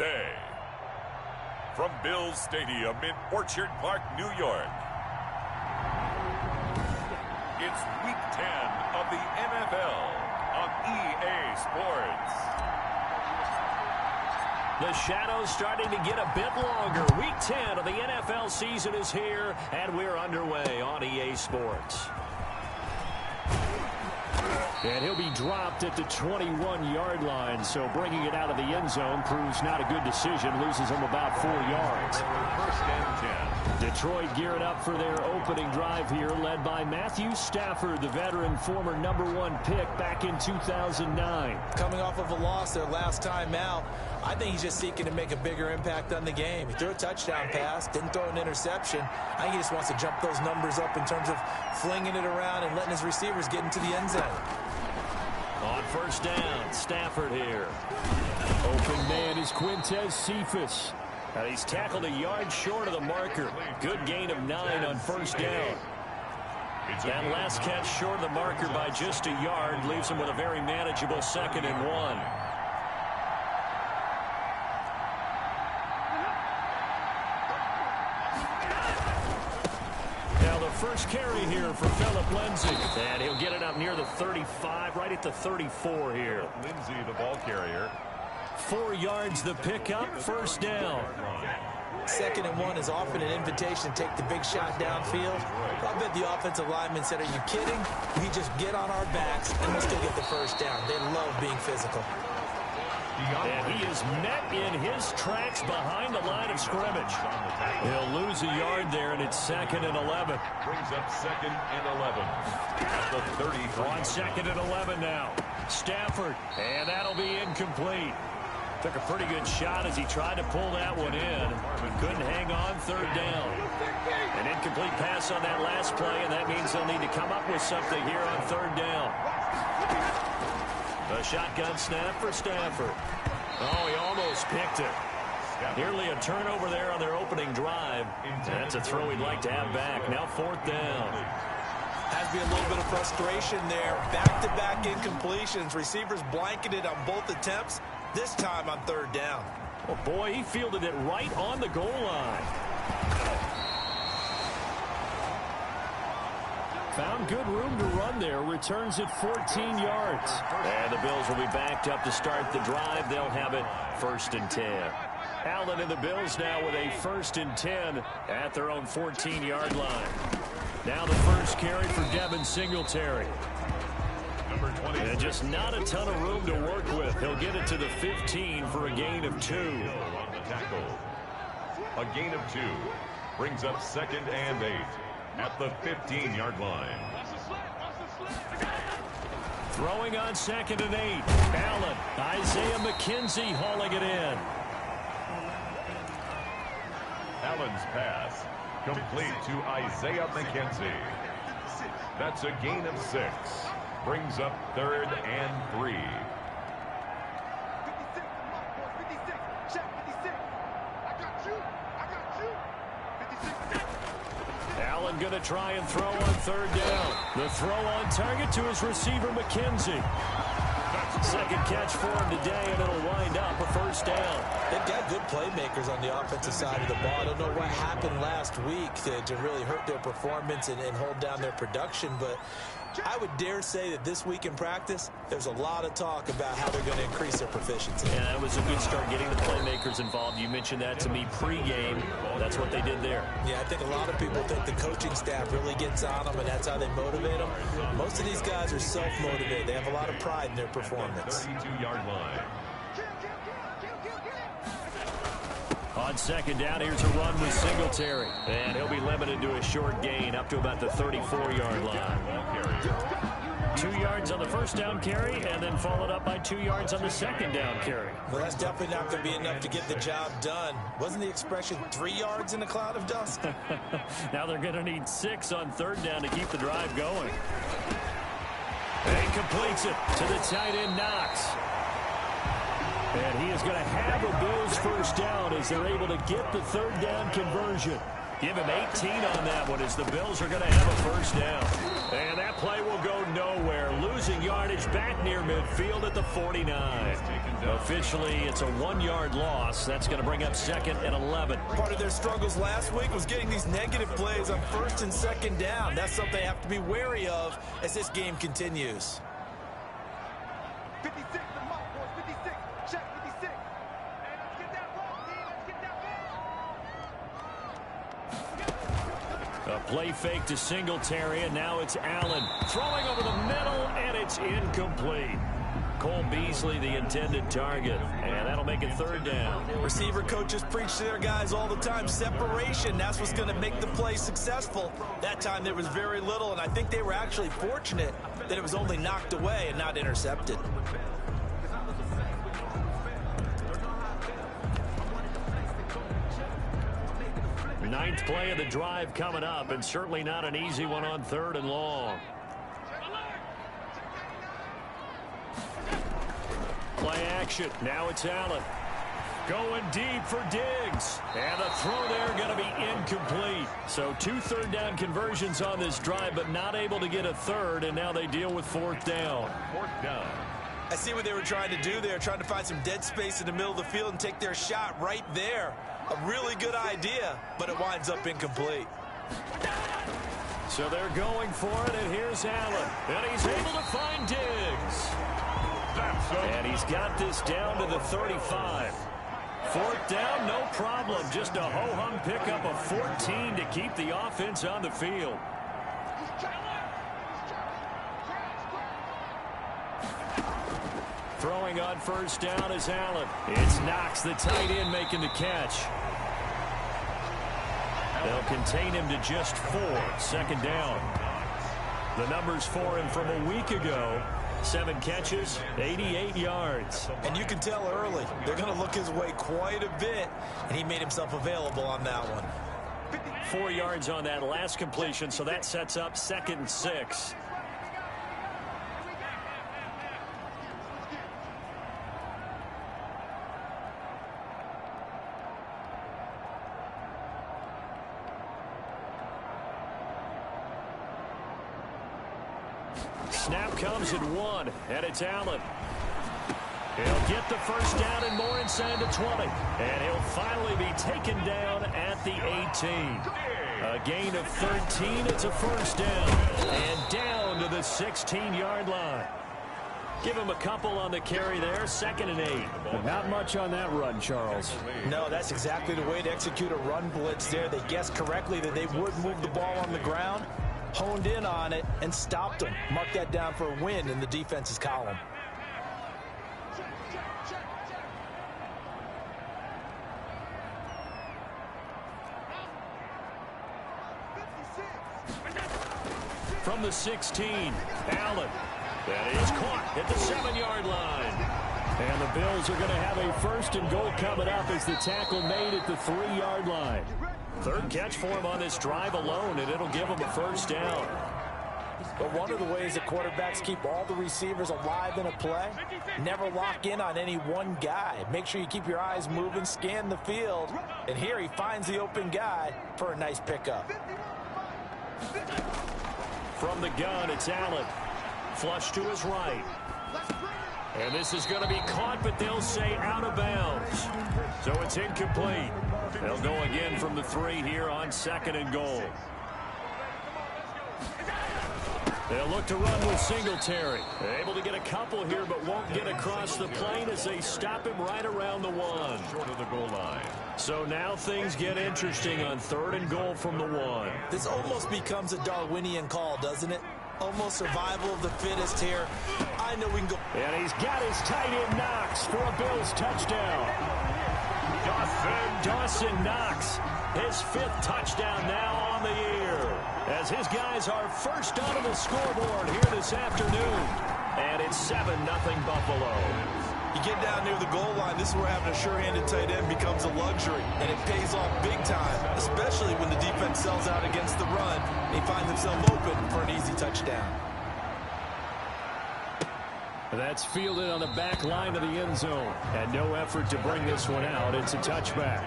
day. From Bills Stadium in Orchard Park, New York, it's Week 10 of the NFL on EA Sports. The shadow's starting to get a bit longer. Week 10 of the NFL season is here, and we're underway on EA Sports. And he'll be dropped at the 21-yard line, so bringing it out of the end zone proves not a good decision. Loses him about 4 yards. First and 10. Detroit gearing up for their opening drive here, led by Matthew Stafford, the veteran, former #1 pick back in 2009. Coming off of a loss their last time out, I think he's just seeking to make a bigger impact on the game. He threw a touchdown pass, didn't throw an interception. I think he just wants to jump those numbers up in terms of flinging it around and letting his receivers get into the end zone. On first down, Stafford here. Open man is Quintez Cephas. Now he's tackled a yard short of the marker. Good gain of 9 on first down. That last catch short of the marker by just a yard leaves him with a very manageable 2nd and 1. First carry here for Phillip Lindsay. And he'll get it up near the 35, right at the 34 here. Lindsay, the ball carrier. 4 yards the pickup, first down. 2nd and 1 is often an invitation to take the big shot downfield. I bet the offensive lineman said, are you kidding? We just get on our backs and let's go get the first down. They love being physical. And he is met in his tracks behind the line of scrimmage. He'll lose a yard there, and it's 2nd and 11. Brings up 2nd and 11 at the 33. On 2nd and 11 now. Stafford, and that'll be incomplete. Took a pretty good shot as he tried to pull that one in, but couldn't hang on, 3rd down. An incomplete pass on that last play, and that means they'll need to come up with something here on 3rd down. A shotgun snap for Stafford. Oh, he almost picked it. Nearly a turnover there on their opening drive. That's a throw he'd like to have back. Now 4th down. Has to be a little bit of frustration there. Back-to-back incompletions. Receivers blanketed on both attempts. This time on 3rd down. Oh, boy, he fielded it right on the goal line. Found good room to run there. Returns at 14 yards. And the Bills will be backed up to start the drive. They'll have it 1st and 10. Allen and the Bills now with a 1st and 10 at their own 14-yard line. Now the first carry for Devin Singletary. Number 20. And just not a ton of room to work with. He'll get it to the 15 for a gain of 2. On the tackle. A gain of 2 brings up 2nd and 8. At the 15-yard line. Throwing on 2nd and 8. Allen. Isaiah McKenzie hauling it in. Allen's pass complete to Isaiah McKenzie. That's a gain of 6. Brings up 3rd and 3. Allen going to try and throw on 3rd down. The throw on target to his receiver, McKenzie. 2nd catch for him today, and it'll wind up a 1st down. They've got good playmakers on the offensive side of the ball. I don't know what happened last week to really hurt their performance and hold down their production, but I would dare say that this week in practice, there's a lot of talk about how they're going to increase their proficiency. Yeah, that was a good start getting the playmakers involved. You mentioned that to me pregame. That's what they did there. Yeah, I think a lot of people think the coaching staff really gets on them, and that's how they motivate them. Most of these guys are self-motivated. They have a lot of pride in their performance. 32-yard line. On 2nd down, here's a run with Singletary. And he'll be limited to a short gain up to about the 34-yard line. 2 yards on the 1st down carry, and then followed up by 2 yards on the 2nd down carry. Well, that's definitely not going to be enough to get the job done. Wasn't the expression 3 yards in a cloud of dust? Now they're going to need 6 on 3rd down to keep the drive going. And he completes it to the tight end, Knox. And he is going to have a Bills 1st down as they're able to get the 3rd down conversion. Give him 18 on that one as the Bills are going to have a 1st down. And that play will go nowhere. losing yardage back near midfield at the 49. Officially, it's a 1-yard loss. That's going to bring up 2nd and 11. Part of their struggles last week was getting these negative plays on 1st and 2nd down. That's something they have to be wary of as this game continues. 56, the mark, boys. 56. Check 56. Hey, let's get that ball, team. Let's get that ball. A play fake to Singletary, and now it's Allen. Throwing over the middle, and it's incomplete. Cole Beasley, the intended target, and that'll make it 3rd down. Receiver coaches preach to their guys all the time. Separation, that's what's going to make the play successful. That time there was very little, and I think they were actually fortunate that it was only knocked away and not intercepted. Ninth play of the drive coming up, and certainly not an easy one on 3rd and long. Play action. Now it's Allen. Going deep for Diggs. And the throw there going to be incomplete. So 2 third-down conversions on this drive, but not able to get a third, and now they deal with 4th down. 4th down. I see what they were trying to do there, trying to find some dead space in the middle of the field and take their shot right there. A really good idea, but it winds up incomplete. So they're going for it, and here's Allen. And he's able to find Diggs. And he's got this down to the 35. 4th down, no problem. Just a ho-hum pickup of 14 to keep the offense on the field. Throwing on 1st down is Allen. It's Knox, the tight end, making the catch. They'll contain him to just 4. 2nd down. The numbers for him from a week ago. 7 catches, 88 yards. And you can tell early they're going to look his way quite a bit, and he made himself available on that one. 4 yards on that last completion, so that sets up 2nd and 6. Snap comes at 1, and it's Allen. He'll get the 1st down and more inside the 20. And he'll finally be taken down at the 18. A gain of 13, it's a 1st down. And down to the 16-yard line. Give him a couple on the carry there, 2nd and 8. But not much on that run, Charles. No, that's exactly the way to execute a run blitz there. They guessed correctly that they would move the ball on the ground, honed in on it, and stopped them. Mark that down for a win in the defense's column. From the 16, Allen. That is caught at the 7-yard line. And the Bills are going to have a 1st and goal coming up as the tackle made at the 3-yard line. 3rd catch for him on this drive alone, and it'll give him a 1st down. But one of the ways that quarterbacks keep all the receivers alive in a play, never lock in on any one guy. Make sure you keep your eyes moving, scan the field, and here he finds the open guy for a nice pickup. From the gun, it's Allen. Flush to his right. And this is going to be caught, but they'll say out of bounds. So it's incomplete. They'll go again from the 3 here on 2nd and goal. They'll look to run with Singletary. They're able to get a couple here, but won't get across the plane as they stop him right around the 1. Short of the goal line. So now things get interesting on 3rd and goal from the 1. This almost becomes a Darwinian call, doesn't it? Almost survival of the fittest here. I know we can go. And he's got his tight end Knox for a Bills touchdown. Dawson Knox, his 5th touchdown now on the year, as his guys are first onto the scoreboard here this afternoon. And it's 7-0 Buffalo. You get down near the goal line, this is where having a sure-handed tight end becomes a luxury, and it pays off big time, especially when the defense sells out against the run, and he finds himself open for an easy touchdown. That's fielded on the back line of the end zone, and no effort to bring this one out. It's a touchback.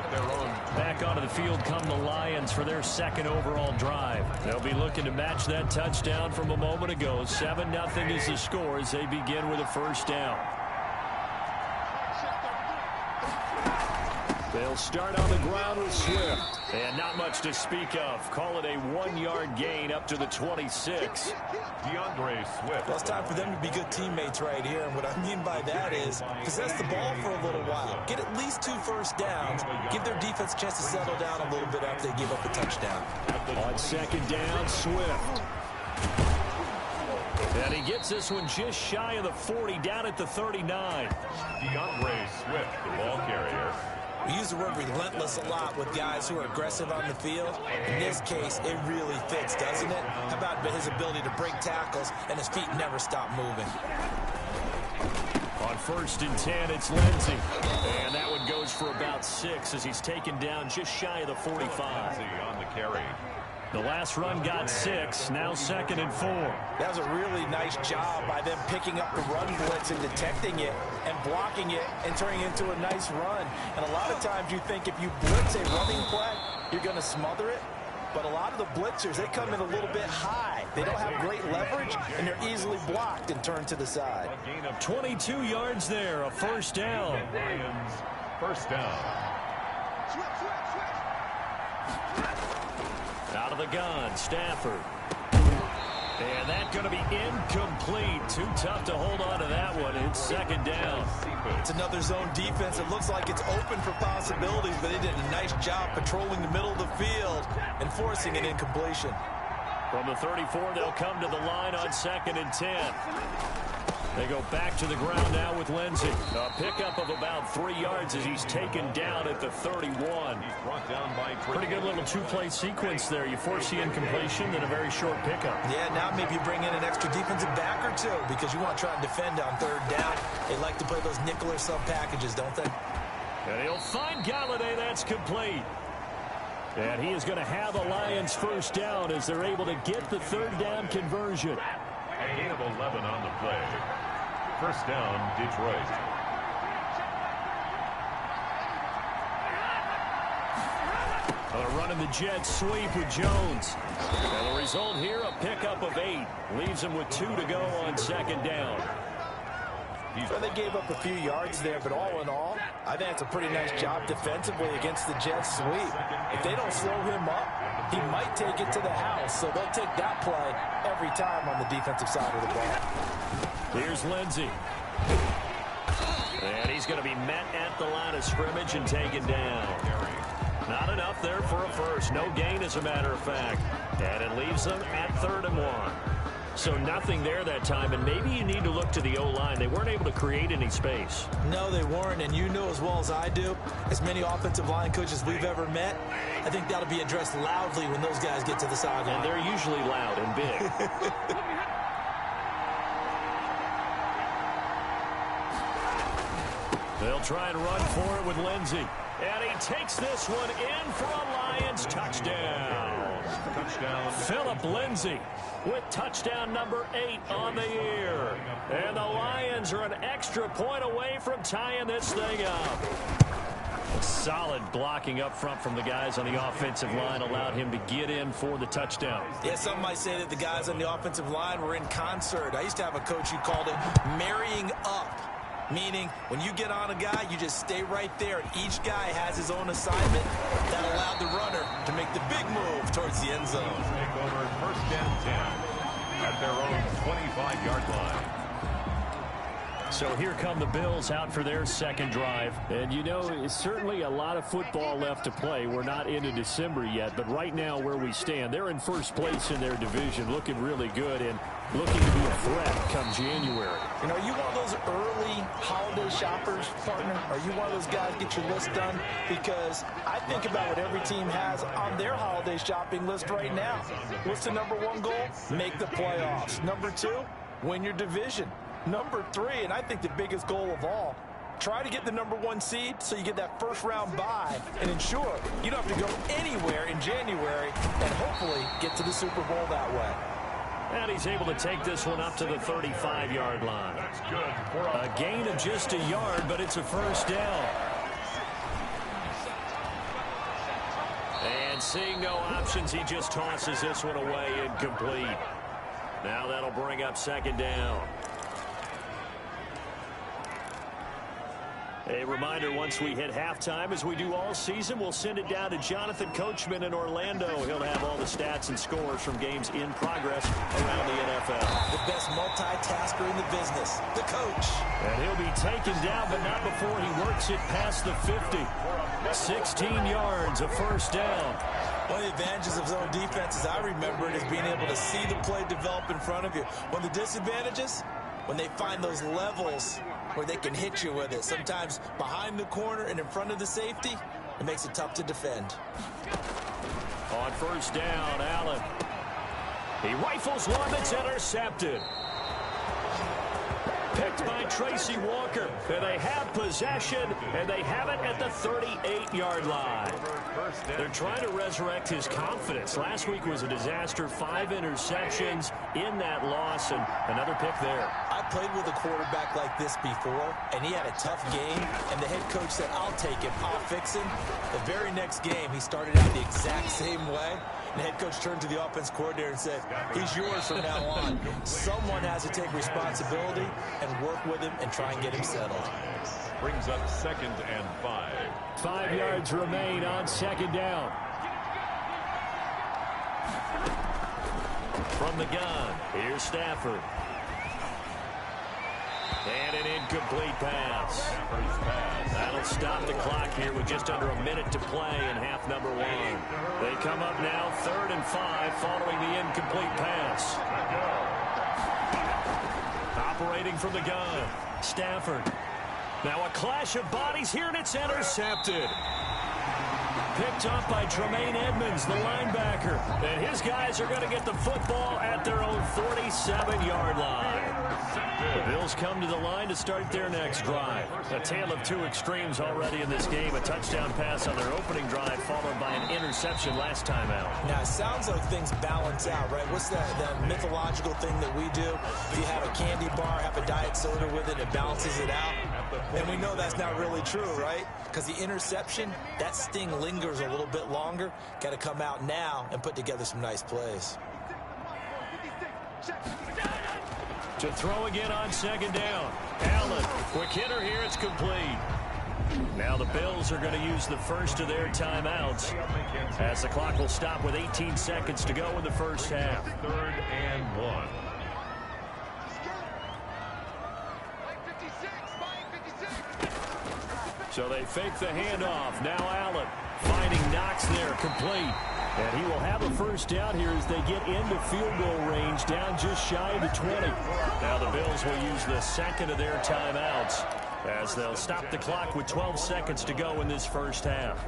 at their own. Back onto the field come the Lions for their second overall drive. They'll be looking to match that touchdown from a moment ago. 7-0 is the score as they begin with a first down. They'll start on the ground with Swift. And not much to speak of. Call it a 1-yard gain up to the 26. DeAndre Swift. Well, it's time for them to be good teammates right here. And what I mean by that is possess the ball for a little while. Get at least 2 first downs. Give their defense a chance to settle down a little bit after they give up a touchdown. On second down, Swift. And he gets this one just shy of the 40, down at the 39. DeAndre Swift, the ball carrier. We use the word relentless a lot with guys who are aggressive on the field. In this case, it really fits, doesn't it? How about his ability to break tackles and his feet never stop moving? On 1st and 10, it's Lindsey. And that one goes for about 6 as he's taken down just shy of the 45. Lindsey on the carry. The last run got 6, now 2nd and 4. That was a really nice job by them picking up the run blitz and detecting it and blocking it and turning it into a nice run. And a lot of times you think if you blitz a running play, you're going to smother it. But a lot of the blitzers, they come in a little bit high. They don't have great leverage, and they're easily blocked and turned to the side. 22 yards there, a first down. Lions, first down. Out of the gun, Stafford. And that's going to be incomplete. Too tough to hold on to that one. It's 2nd down. It's another zone defense. It looks like it's open for possibilities, but they did a nice job patrolling the middle of the field and forcing an incompletion. From the 34, they'll come to the line on 2nd and 10. They go back to the ground now with Lindsey. A pickup of about 3 yards as he's taken down at the 31. He's brought down by pretty good little 2-play sequence there. You force the incompletion, then a very short pickup. Yeah, now maybe you bring in an extra defensive back or 2 because you want to try and defend on 3rd down. They like to play those nickel or sub packages, don't they? And he'll find Galladay. That's complete. And he is going to have a Lions first down as they're able to get the 3rd down conversion. A gain of 11 on the play. First down, Detroit. They're running the jet sweep with Jones. And the result here, a pickup of 8. Leaves them with 2 to go on 2nd down. Well, they gave up a few yards there, but all in all, I think it's a pretty nice job defensively against the jet sweep. If they don't slow him up, he might take it to the house, so they'll take that play every time on the defensive side of the ball. Here's Lindsey. And he's going to be met at the line of scrimmage and taken down. Not enough there for a first. No gain, as a matter of fact. And it leaves them at 3rd and 1. So nothing there that time, and maybe you need to look to the O-line. They weren't able to create any space. No, they weren't, and you know as well as I do, as many offensive line coaches we've ever met, I think that'll be addressed loudly when those guys get to the sideline. And they're usually loud and big. They'll try and run for it with Lindsey. And he takes this one in for a Lions touchdown. Touchdown. Philip Lindsey with touchdown number 8 on the year. And the Lions are an extra point away from tying this thing up. Solid blocking up front from the guys on the offensive line allowed him to get in for the touchdown. Yeah, some might say that the guys on the offensive line were in concert. I used to have a coach who called it marrying up. Meaning, when you get on a guy, you just stay right there. Each guy has his own assignment. That allowed the runner to make the big move towards the end zone. Take over 1st and 10 at their own 25-yard line. So here come the Bills out for their 2nd drive. And, you know, it's certainly a lot of football left to play. We're not into December yet, but right now where we stand, they're in 1st place in their division, looking really good and looking to be a threat come January. You know, are you one of those early holiday shoppers, partner? Are you one of those guys get your list done? Because I think about what every team has on their holiday shopping list right now. What's the number 1 goal? Make the playoffs. Number 2, win your division. Number 3, and I think the biggest goal of all, try to get the number 1 seed so you get that 1st round bye and ensure you don't have to go anywhere in January and hopefully get to the Super Bowl that way. And he's able to take this one up to the 35-yard line. That's good. A gain of just a yard, but it's a first down. And seeing no options, he just tosses this one away, incomplete. Now that'll bring up second down. A reminder, once we hit halftime, as we do all season, we'll send it down to Jonathan Coachman in Orlando. He'll have all the stats and scores from games in progress around the NFL. The best multitasker in the business, the coach. And he'll be taken down, but not before he works it past the 50. 16 yards, a first down. One of the advantages of zone defense, as I remember it, is being able to see the play develop in front of you. One of the disadvantages, when they find those levels where they can hit you with it, sometimes behind the corner and in front of the safety, it makes it tough to defend. On first down, Allen. He rifles one that's intercepted. Picked by Tracy Walker. And they have possession, and they have it at the 38-yard line. They're trying to resurrect his confidence. Last week was a disaster. 5 interceptions in that loss, and another pick there. I played with a quarterback like this before, and he had a tough game, and the head coach said, I'll take him, I'll fix him. The very next game, he started out the exact same way. And the head coach turned to the offense coordinator and said, he's yours from now on. Someone has to take responsibility and work with him and try and get him settled. Brings up second and 5. 5 yards remain on second down. From the gun, here's Stafford. And an incomplete pass. That'll stop the clock here with just under a minute to play in half number 1. They come up now 3rd and 5 following the incomplete pass. Operating from the gun, Stafford. Now a clash of bodies here, and it's intercepted. Picked up by Tremaine Edmonds, the linebacker. And his guys are going to get the football at their own 47-yard line. The Bills come to the line to start their next drive. A tale of two extremes already in this game. A touchdown pass on their opening drive, followed by an interception last time out. Now, it sounds like things balance out, right? What's that mythological thing that we do? If you have a candy bar, have a diet soda with it, it balances it out. And we know that's not really true, right? Because the interception, that sting lingers a little bit longer. Got to come out now and put together some nice plays. To throw again on second down. Allen, quick hitter here, it's complete. Now the Bills are going to use the first of their timeouts as the clock will stop with 18 seconds to go in the first half. 3rd and 1. So they fake the handoff. Now Allen finding Knox there, complete. And he will have a first down here as they get into field goal range, down just shy of the 20. Now the Bills will use the second of their timeouts as they'll stop the clock with 12 seconds to go in this first half.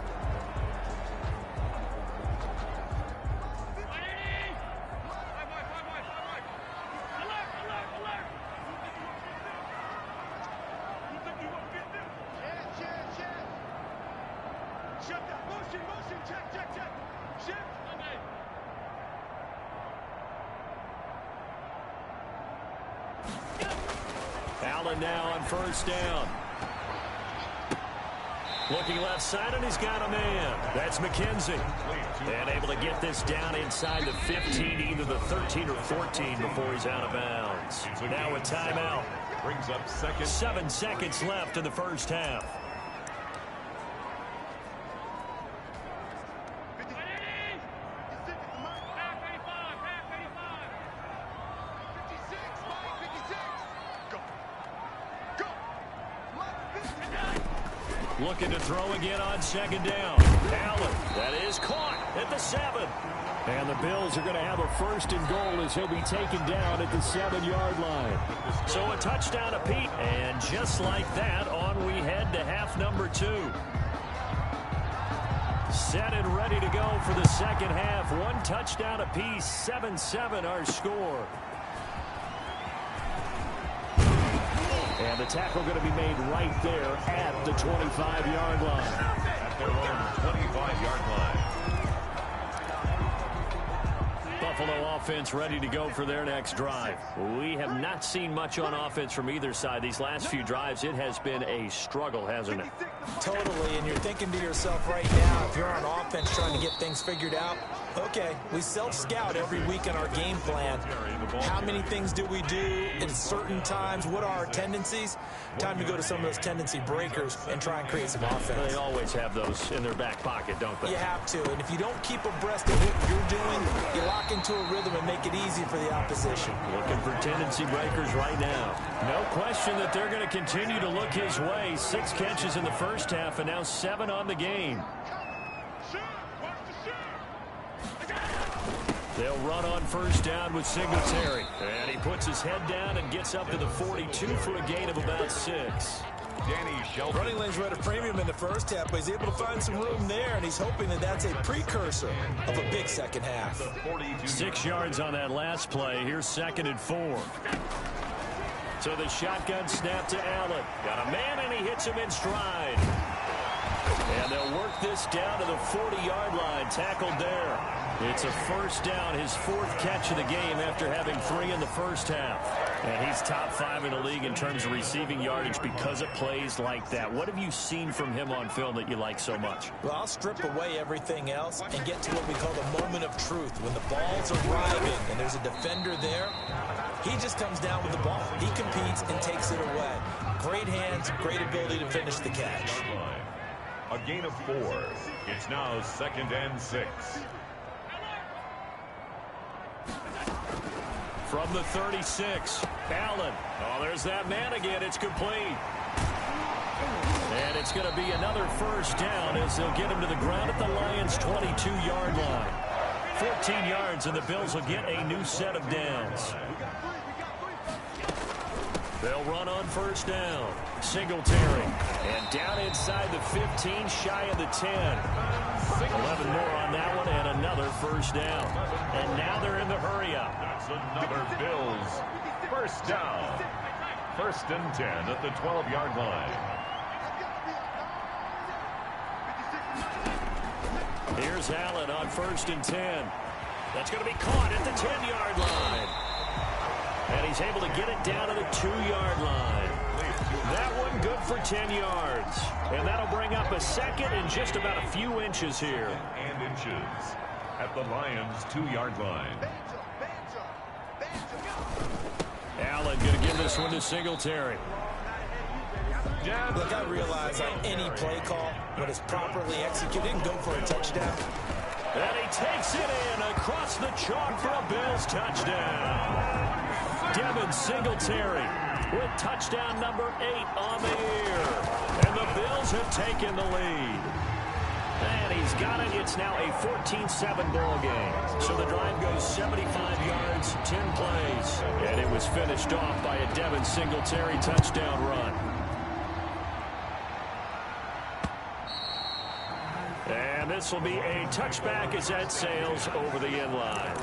Allen now on first down. Looking left side, and he's got a man. That's McKenzie. And able to get this down inside the 15, either the 13 or 14 before he's out of bounds. Now a timeout. Brings up second. 7 seconds left in the first half. Looking to throw again on second down. Allen, that is caught at the 7. And the Bills are going to have a first and goal as he'll be taken down at the 7-yard line. So a touchdown apiece. And just like that, on we head to half number 2. Set and ready to go for the second half. 1 touchdown apiece, 7-7 our score. And the tackle going to be made right there at the 25-yard line. At their own 25-yard line. Buffalo offense ready to go for their next drive. We have not seen much on offense from either side. These last few drives, it has been a struggle, hasn't it? Totally, and you're thinking to yourself right now, if you're on offense trying to get things figured out, okay, we self-scout every week in our game plan. How many things do we do at certain times? What are our tendencies? Time to go to some of those tendency breakers and try and create some offense. They always have those in their back pocket, don't they? You have to, and if you don't keep abreast of what you're doing, you lock into a rhythm and make it easy for the opposition. Looking for tendency breakers right now. No question that they're going to continue to look his way. 6 catches in the first half and now 7 on the game. They'll run on first down with Singletary. And he puts his head down and gets up to the 42 for a gain of about 6. Danny Shelton. Running lanes were at a premium in the first half, but he's able to find some room there, and he's hoping that that's a precursor of a big second half. 6 yards on that last play. Here's 2nd and 4. So the shotgun snap to Allen. Got a man, and he hits him in stride. And they'll work this down to the 40-yard line. Tackled there. It's a first down, his 4th catch of the game after having 3 in the first half. And he's top 5 in the league in terms of receiving yardage because of plays like that. What have you seen from him on film that you like so much? Well, I'll strip away everything else and get to what we call the moment of truth. When the ball's arriving and there's a defender there, he just comes down with the ball. He competes and takes it away. Great hands, great ability to finish the catch. A gain of 4. It's now 2nd and 6. From the 36, Allen. Oh, there's that man again. It's complete. And it's going to be another first down as they'll get him to the ground at the Lions' 22-yard line. 14 yards, and the Bills will get a new set of downs. They'll run on first down. Singletary. And down inside the 15, shy of the 10. 11 more on that one, and another first down. And now they're in the hurry-up. That's another Bills first down. 1st and 10 at the 12-yard line. Here's Allen on 1st and 10. That's going to be caught at the 10-yard line. And he's able to get it down to the 2-yard line. That one good for 10 yards. And that'll bring up a 2nd and just about a few inches here. And inches at the Lions' 2-yard line. Allen going to give this one to Singletary. Look, I realize on any play call, when it's properly executed, go for a touchdown. And he takes it in across the chalk for a Bills touchdown. Devin Singletary with touchdown number 8 on the year. And the Bills have taken the lead. And he's got it. It's now a 14-7 ball game. So the drive goes 75 yards, 10 plays. And it was finished off by a Devin Singletary touchdown run. And this will be a touchback as that sails over the end line.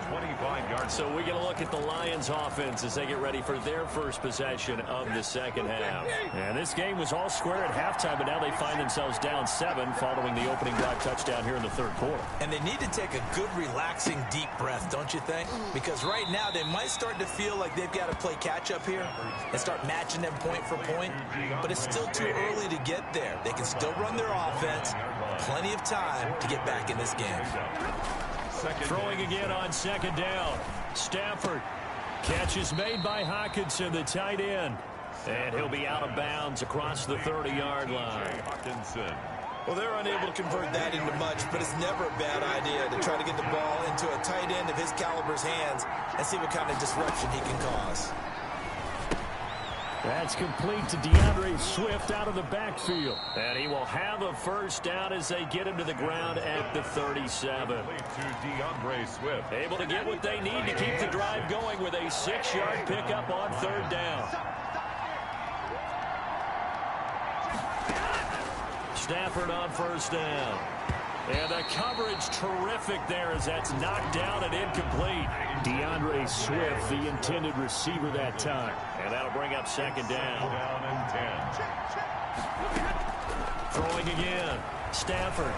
25 yards. So we're going to look at the Lions offense as they get ready for their first possession of the second half. And this game was all square at halftime, but now they find themselves down 7 following the opening drive touchdown here in the 3rd quarter. And they need to take a good, relaxing, deep breath, don't you think? Because right now they might start to feel like they've got to play catch-up here and start matching them point for point. But it's still too early to get there. They can still run their offense. Plenty of time to get back in this game. Throwing again on 2nd down. Stafford. Catch is made by Hockenson, the tight end. And he'll be out of bounds across the 30-yard line. Hockenson. Well, they're unable to convert that into much, but it's never a bad idea to try to get the ball into a tight end of his caliber's hands and see what kind of disruption he can cause. That's complete to DeAndre Swift out of the backfield. And he will have a first down as they get him to the ground at the 37. To DeAndre Swift. Able to get what they need to keep the drive going with a 6-yard pickup on 3rd down. Stafford on first down. And the coverage terrific there as that's knocked down and incomplete. DeAndre Swift, the intended receiver that time. And that'll bring up 2nd down. Down and 10. Throwing again. Stafford.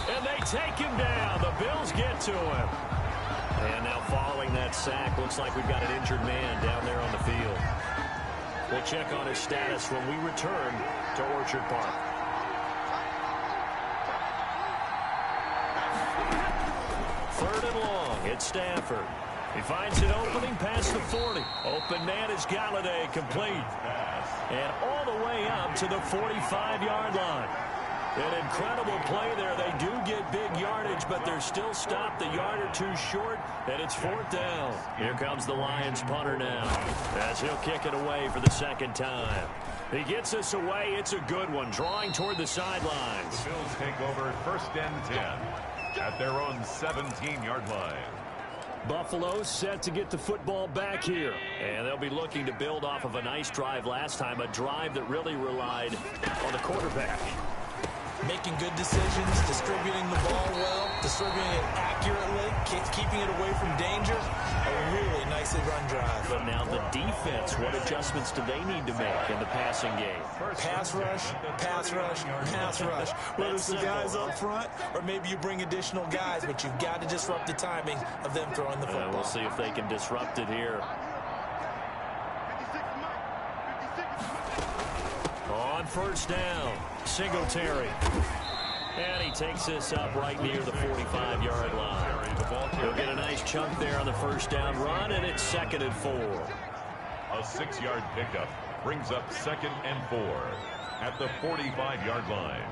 And they take him down. The Bills get to him. And now following that sack, looks like we've got an injured man down there on the field. We'll check on his status when we return to Orchard Park. Third and long. It's Stafford. He finds an opening past the 40. Open man is Galladay, complete. And all the way up to the 45-yard line. An incredible play there. They do get big yardage, but they're still stopped a yard or two short, and it's fourth down. Here comes the Lions punter now, as he'll kick it away for the second time. He gets us away. It's a good one, drawing toward the sidelines. The Bills take over first and 10 at their own 17-yard line. Buffalo set to get the football back here. And they'll be looking to build off of a nice drive last time, a drive that really relied on the quarterback. Making good decisions, distributing the ball well, distributing it accurately, keeping it away from danger. A really nicely run drive. But now the defense, what adjustments do they need to make in the passing game? Pass rush, pass rush, pass rush. Whether it's the guys up front or maybe you bring additional guys, but you've got to disrupt the timing of them throwing the football. We'll see if they can disrupt it here. On first down, Singletary. And he takes this up right near the 45-yard line. He'll get a nice chunk there on the first down run, and it's 2nd and 4. A 6-yard pickup brings up 2nd and 4 at the 45-yard line.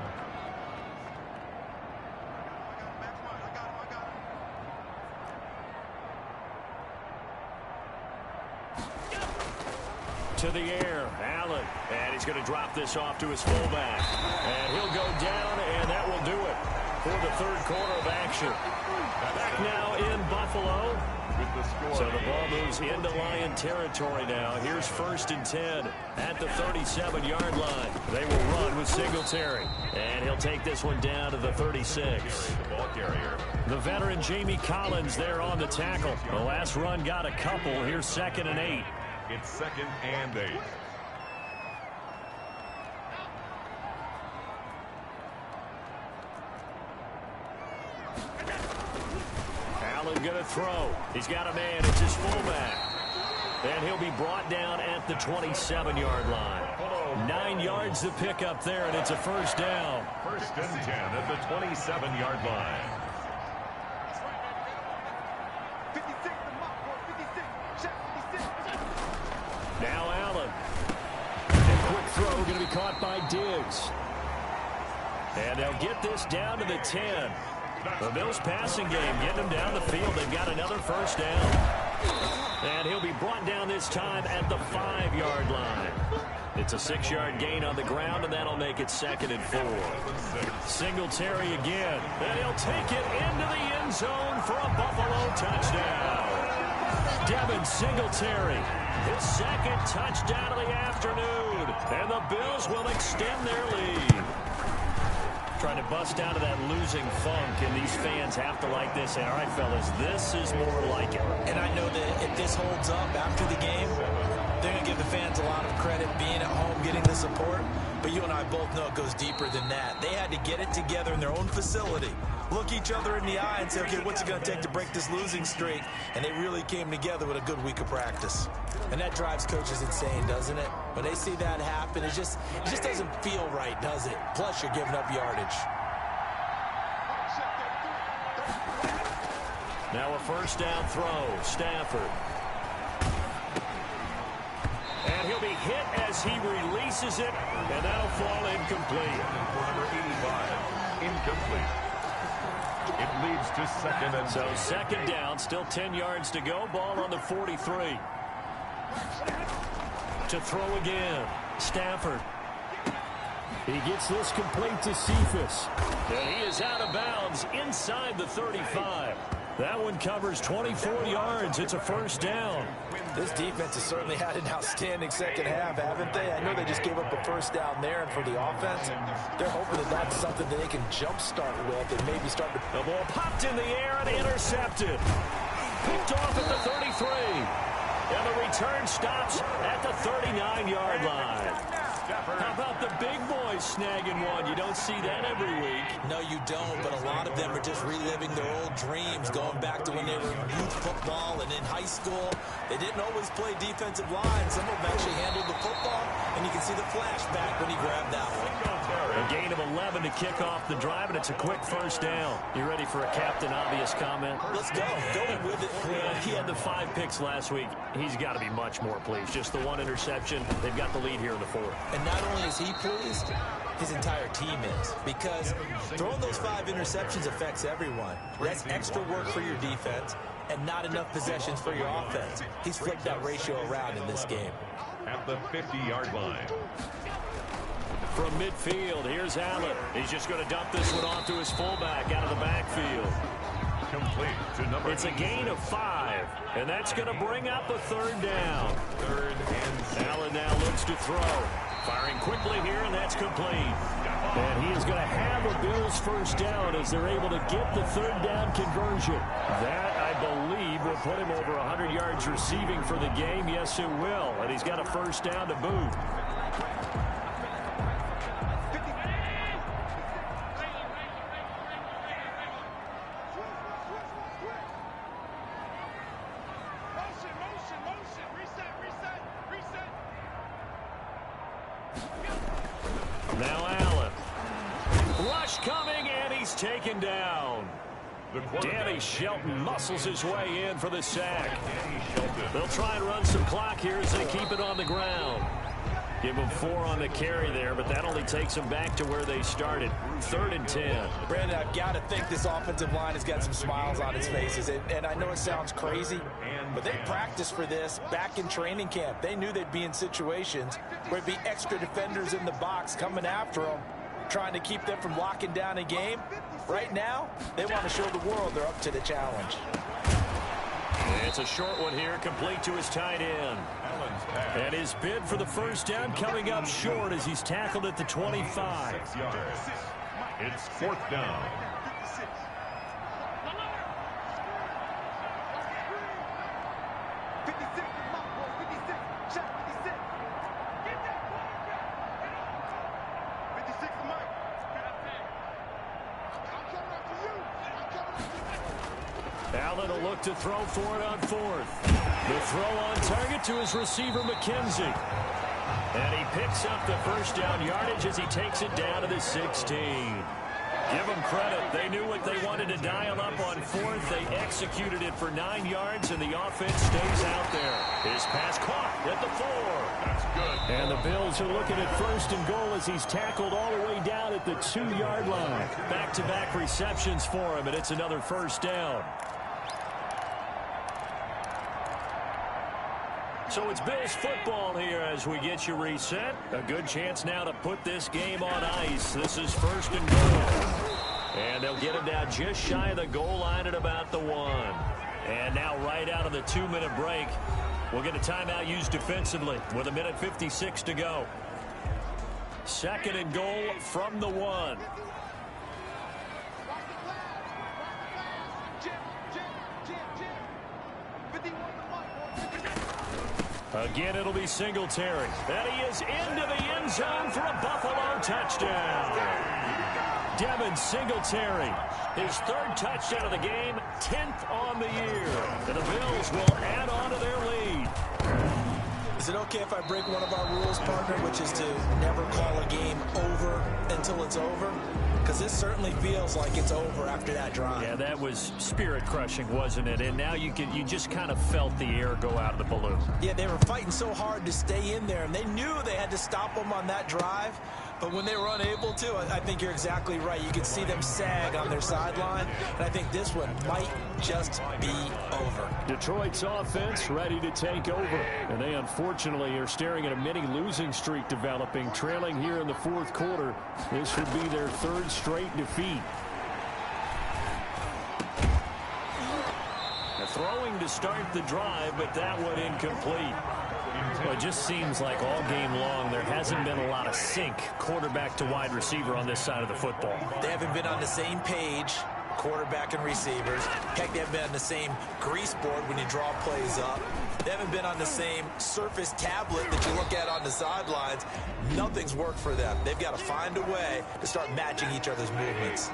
To the air, Allen, and he's going to drop this off to his fullback. And he'll go down, and that will do it for the third quarter of action. Back now in Buffalo. So the ball moves into Lion territory now. Here's 1st and 10 at the 37-yard line. They will run with Singletary. And he'll take this one down to the 36. The ball carrier. The veteran Jamie Collins there on the tackle. The last run got a couple. Here's 2nd and 8. It's 2nd and 8. Allen going to throw. He's got a man. It's his fullback. And he'll be brought down at the 27-yard line. 9 yards to pick up there, and it's a first down. 1st and 10 at the 27-yard line. Now Allen. And quick throw going to be caught by Diggs. And they'll get this down to the 10. The Bills passing game getting them down the field. They've got another first down. And he'll be brought down this time at the 5-yard line. It's a 6-yard gain on the ground, and that'll make it 2nd and 4. Singletary again. And he'll take it into the end zone for a Buffalo touchdown. Devin Singletary, his 2nd touchdown of the afternoon. And the Bills will extend their lead. Trying to bust out of that losing funk, and these fans have to like this. And all right, fellas, this is more like it. And I know that if this holds up after the game, they're going to give the fans a lot of credit being at home, getting the support. But you and I both know it goes deeper than that. They had to get it together in their own facility, look each other in the eye and say, okay, what's it going to take to break this losing streak? And they really came together with a good week of practice. And that drives coaches insane, doesn't it? When they see that happen, it just doesn't feel right, does it? Plus, you're giving up yardage. Now a first down throw, Stafford. And he'll be hit as he releases it, and that'll fall incomplete. For number 85, incomplete. It leads to 2nd and 8. So 2nd down, still 10 yards to go. Ball on the 43. To throw again, Stafford. He gets this complete to Cephas. And he is out of bounds inside the 35. That one covers 24 yards. It's a first down. This defense has certainly had an outstanding second half, haven't they? I know they just gave up a first down there, and for the offense, they're hoping that that's something that they can jumpstart with and maybe start to... The ball popped in the air and intercepted. Picked off at the 33. And the return stops at the 39-yard line. How about the big boys snagging one? You don't see that every week. No, you don't, but a lot of them are just reliving their old dreams, going back to when they were in youth football and in high school. They didn't always play defensive line. Some of them actually handled the football, and you can see the flashback when he grabbed that one. A gain of 11 to kick off the drive, and it's a quick first down. You ready for a Captain Obvious comment? Let's go. Go with it. He had the 5 picks last week. He's got to be much more pleased. Just the 1 interception. They've got the lead here in the 4th. And not only is he pleased, his entire team is. Because throwing those 5 interceptions affects everyone. That's extra work for your defense and not enough possessions for your offense. He's flipped that ratio around in this game. At the 50-yard line. From midfield, here's Allen. He's just going to dump this one off to his fullback out of the backfield. Complete to number It's a gain of 5, and that's going to bring up a 3rd down. 3rd and Allen now looks to throw. Firing quickly here, and that's complete. And he is going to have a Bills first down as they're able to get the 3rd down conversion. That, I believe, will put him over 100 yards receiving for the game. Yes, it will. And he's got a first down to boot. Now Allen. Rush coming, and he's taken down. Danny Shelton muscles his way in for the sack. They'll try and run some clock here as they keep it on the ground. Give them 4 on the carry there, but that only takes them back to where they started. 3rd and 10. Brandon, I've got to think this offensive line has got some smiles on its faces. And I know it sounds crazy, but they practiced for this back in training camp. They knew they'd be in situations where it'd be extra defenders in the box coming after them, trying to keep them from locking down a game. Right now, they want to show the world they're up to the challenge. It's a short one here, complete to his tight end. And his bid for the first down coming up short as he's tackled at the 25. 6 yards. It's 4th down. Allen will look to throw for it on 4th. The throw on target to his receiver, McKenzie. And he picks up the first down yardage as he takes it down to the 16. Give them credit. They knew what they wanted to dial up on 4th. They executed it for 9 yards, and the offense stays out there. His pass caught at the 4. That's good. And the Bills are looking at 1st and goal as he's tackled all the way down at the 2-yard line. Back-to-back receptions for him, and it's another first down. So it's Bills football here as we get you reset. A good chance now to put this game on ice. This is 1st and goal. And they'll get him down just shy of the goal line at about the 1. And now right out of the 2-minute break, we'll get a timeout used defensively with 1:56 to go. 2nd and goal from the 1. Again, it'll be Singletary. And he is into the end zone for a Buffalo touchdown. Devin Singletary, his 3rd touchdown of the game, 10th on the year. And the Bills will add on to their lead. Is it okay if I break one of our rules, partner, which is to never call a game over until it's over? Because this certainly feels like it's over after that drive. Yeah, that was spirit-crushing, wasn't it? And now you just kind of felt the air go out of the balloon. Yeah, they were fighting so hard to stay in there, and they knew they had to stop them on that drive. But when they were unable to, I think you're exactly right. You could see them sag on their sideline, and I think this one might just be over. Detroit's offense ready to take over, and they unfortunately are staring at a mini losing streak developing, trailing here in the 4th quarter. This would be their 3rd straight defeat. Throwing to start the drive, but that one incomplete. Well, it just seems like all game long there hasn't been a lot of sync quarterback to wide receiver on this side of the football. They haven't been on the same page. quarterback and receivers. Heck, they haven't been on the same grease board when you draw plays up. They haven't been on the same Surface tablet that you look at on the sidelines. Nothing's worked for them. They've got to find a way to start matching each other's movements.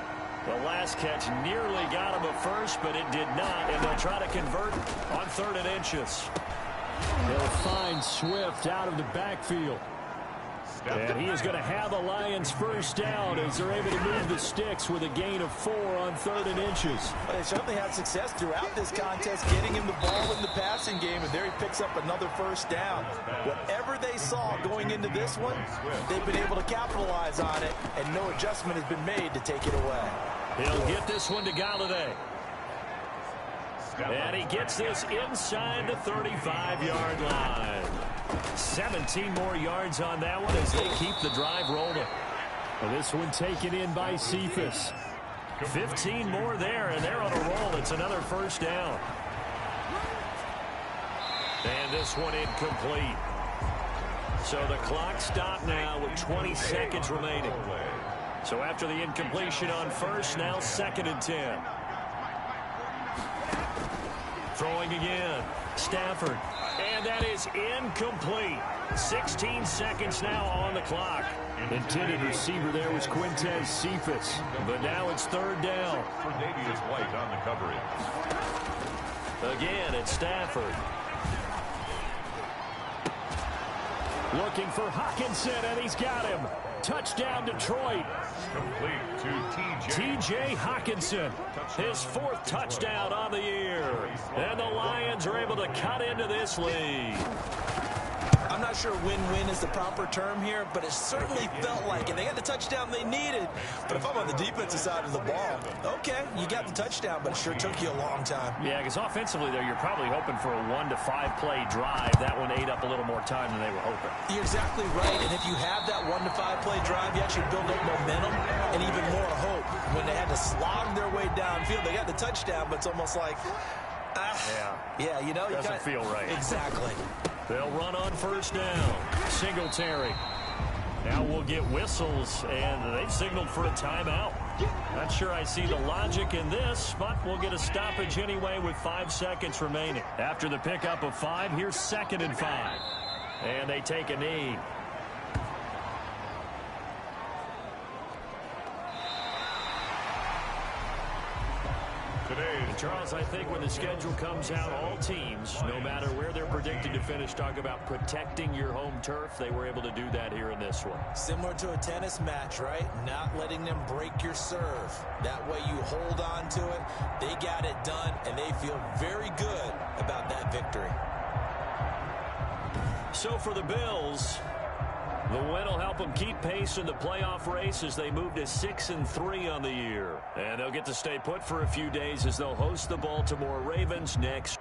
The last catch nearly got him at first, but it did not, and they'll try to convert on 3rd and inches. They'll find Swift out of the backfield. And he is going to have the Lions first down as they're able to move the sticks with a gain of 4 on 3rd and inches. Well, they certainly had success throughout this contest getting him the ball in the passing game, and there he picks up another first down. Whatever they saw going into this one, they've been able to capitalize on it, and no adjustment has been made to take it away. He'll get this one to Galladay. And he gets this inside the 35-yard line. 17 more yards on that one as they keep the drive rolling. And this one taken in by Cephas. 15 more there, and they're on a roll. It's another first down. And this one incomplete. So the clock stopped now with 20 seconds remaining. So after the incompletion on first, now 2nd and 10. Throwing again. Stafford. And that is incomplete. 16 seconds now on the clock. Intended receiver there was Quintez Cephas. But now it's 3rd down. For Davius White on the coverage. Again, it's Stafford. Looking for Hockenson, and he's got him. Touchdown, Detroit. Complete to T.J. Hockenson, his 4th touchdown on the year. And the Lions are able to cut into this lead. I'm not sure win-win is the proper term here, but it certainly felt like it. They got the touchdown they needed. But if I'm on the defensive side of the ball, okay, you got the touchdown, but it sure took you a long time. Yeah, because offensively there, you're probably hoping for a 1 to 5 play drive. That one ate up a little more time than they were hoping. You're exactly right, and if you have that 1 to 5 play drive, you actually build up momentum and even more hope. When they had to slog their way downfield, they got the touchdown, but it's almost like, yeah, you know, doesn't feel right. Exactly. They'll run on first down. Singletary. Now we'll get whistles, and they've signaled for a timeout. Not sure I see the logic in this, but we'll get a stoppage anyway with 5 seconds remaining. After the pickup of 5, here's 2nd and 5. And they take a knee. And Charles, I think when the schedule comes out, all teams, no matter where they're predicted to finish, talk about protecting your home turf. They were able to do that here in this one. Similar to a tennis match, right? Not letting them break your serve. That way you hold on to it. They got it done, and they feel very good about that victory. So for the Bills, the win will help them keep pace in the playoff race as they move to 6-3 on the year. And they'll get to stay put for a few days as they'll host the Baltimore Ravens next.